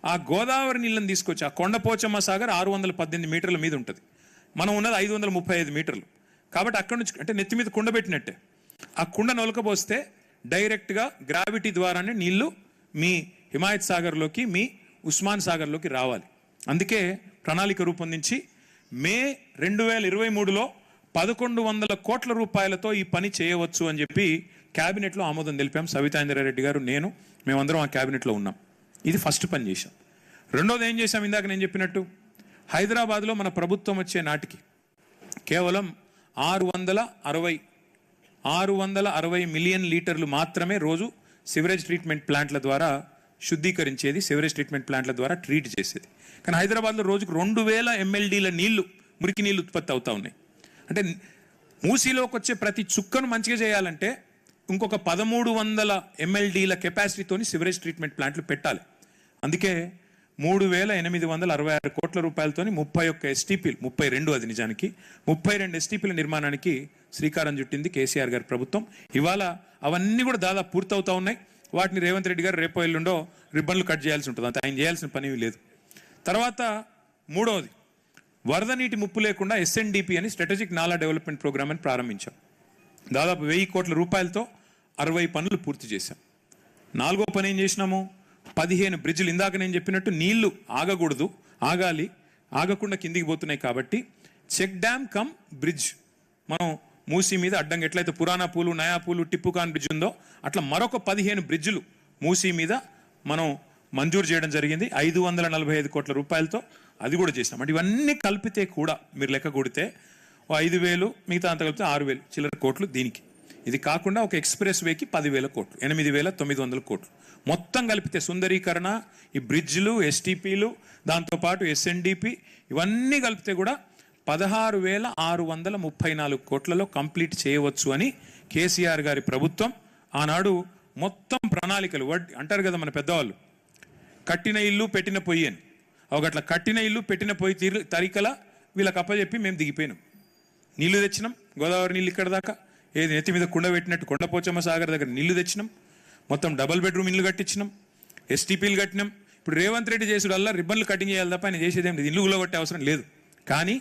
ఆ గోదావరి నీళ్ళని తీసుకొచ్చి ఆ కొండపోచమ్మ సాగర్ 618 మీటర్ల మీద ఉంటుంది, మనం ఉన్నది 535 మీటర్లు. కాబట్టి అక్కడి నుంచి అంటే నెత్తి మీద కుండ పెట్టినట్టే ఆ కుండ నొలకపోస్తే డైరెక్ట్గా గ్రావిటీ ద్వారానే నీళ్లు మీ హిమాయత్ సాగర్లోకి, మీ ఉస్మాన్ సాగర్లోకి రావాలి. అందుకే ప్రణాళిక రూపొందించి మే 2023లో 1100 కోట్ల రూపాయలతో ఈ పని చేయవచ్చు అని చెప్పి క్యాబినెట్లో ఆమోదం తెలిపాం. సవితా ఇంద్రారెడ్డి గారు, నేను, మేమందరం ఆ క్యాబినెట్లో ఉన్నాం. ఇది ఫస్ట్ పని చేశాం. రెండోది ఏం చేశాం, ఇందాక నేను చెప్పినట్టు హైదరాబాద్లో మన ప్రభుత్వం వచ్చే నాటికి కేవలం 660 మిలియన్ లీటర్లు మాత్రమే రోజు సివరేజ్ ట్రీట్మెంట్ ప్లాంట్ల ద్వారా శుద్ధీకరించేది, సివరేజ్ ట్రీట్మెంట్ ప్లాంట్ల ద్వారా ట్రీట్ చేసేది. కానీ హైదరాబాద్లో రోజుకు 2000 MLDల నీళ్లు, మురికి నీళ్ళు ఉత్పత్తి అవుతూ ఉన్నాయి. అంటే మూసీలోకి వచ్చే ప్రతి చుక్కను మంచిగా చేయాలంటే ఇంకొక 1300 MLDల కెపాసిటీతోని సివరేజ్ ట్రీట్మెంట్ ప్లాంట్లు పెట్టాలి. అందుకే 3866 కోట్ల రూపాయలతోని 31 STPలు, 32 అది నిజానికి 32 STPల నిర్మాణానికి శ్రీకారం చుట్టింది కేసీఆర్ గారి ప్రభుత్వం. ఇవాళ అవన్నీ కూడా దాదాపు పూర్తవుతా ఉన్నాయి. వాటిని రేవంత్ రెడ్డి గారు రేపో ఎల్లుండో రిబ్బన్లు కట్ చేయాల్సి ఉంటుంది, అంత ఆయన చేయాల్సిన పని లేదు. తర్వాత మూడవది, వరద నీటి ముప్పు లేకుండా SNDP అని స్ట్రాటజిక్ నాలా డెవలప్మెంట్ ప్రోగ్రామ్ అని ప్రారంభించాం. దాదాపు 1000 కోట్ల రూపాయలతో 60 పనులు పూర్తి చేశాం. నాలుగో పని ఏం చేసినాము, 15 బ్రిడ్జిలు. ఇందాక నేను చెప్పినట్టు నీళ్లు ఆగకూడదు, ఆగాలి, ఆగకుండా కిందికి పోతున్నాయి కాబట్టి చెక్ డ్యామ్ కమ్ బ్రిడ్జ్ మనం మూసీ మీద అడ్డంగా ఎట్లయితే పురాణా పూలు, నయా పూలు, టిప్పు ఖాన్ బ్రిడ్జ్ ఉందో అట్లా మరొక 15 బ్రిడ్జిలు మూసీ మీద మనం మంజూరు చేయడం జరిగింది 545 కోట్ల రూపాయలతో. అది కూడా చేసినాం. అంటే ఇవన్నీ కలిపితే కూడా మీరు లెక్క కొడితే 5000, మిగతా అంత కలిపితే 6000 చిల్లర కోట్లు దీనికి. ఇది కాకుండా ఒక ఎక్స్ప్రెస్ వేకి 10,000 కోట్లు, 8,900 కోట్లు. మొత్తం కలిపితే సుందరీకరణ, ఈ బ్రిడ్జ్లు, STPలు, దాంతోపాటు SNDP ఇవన్నీ కలిపితే కూడా 16,634 కోట్లలో కంప్లీట్ చేయవచ్చు అని కేసీఆర్ గారి ప్రభుత్వం ఆనాడు మొత్తం ప్రణాళికలు అంటారు కదా మన పెద్దవాళ్ళు, కట్టిన ఇల్లు పెట్టిన పొయ్యి అని. ఒకట్లా కట్టిన ఇల్లు పెట్టిన పొయ్యి తరికల వీళ్ళకి అప్పచెప్పి మేము దిగిపోయినాం. నీళ్లు తెచ్చినాం, గోదావరి నీళ్ళు ఇక్కడ దాకా, ఏది నెత్తి మీద కుండ పెట్టినట్టు కొండపోచమ్మ సాగర్ దగ్గర నీళ్లు తెచ్చినాం, మొత్తం డబుల్ బెడ్రూమ్ ఇల్లు కట్టించినాం, STPలు కట్టినాం. ఇప్పుడు రేవంత్ రెడ్డి చేసుడల్లా రిబ్బన్లు కటింగ్ చేయాలి తప్ప ఆయన చేసేదేం లేదు, ఇల్లు కొట్టే అవసరం లేదు. కానీ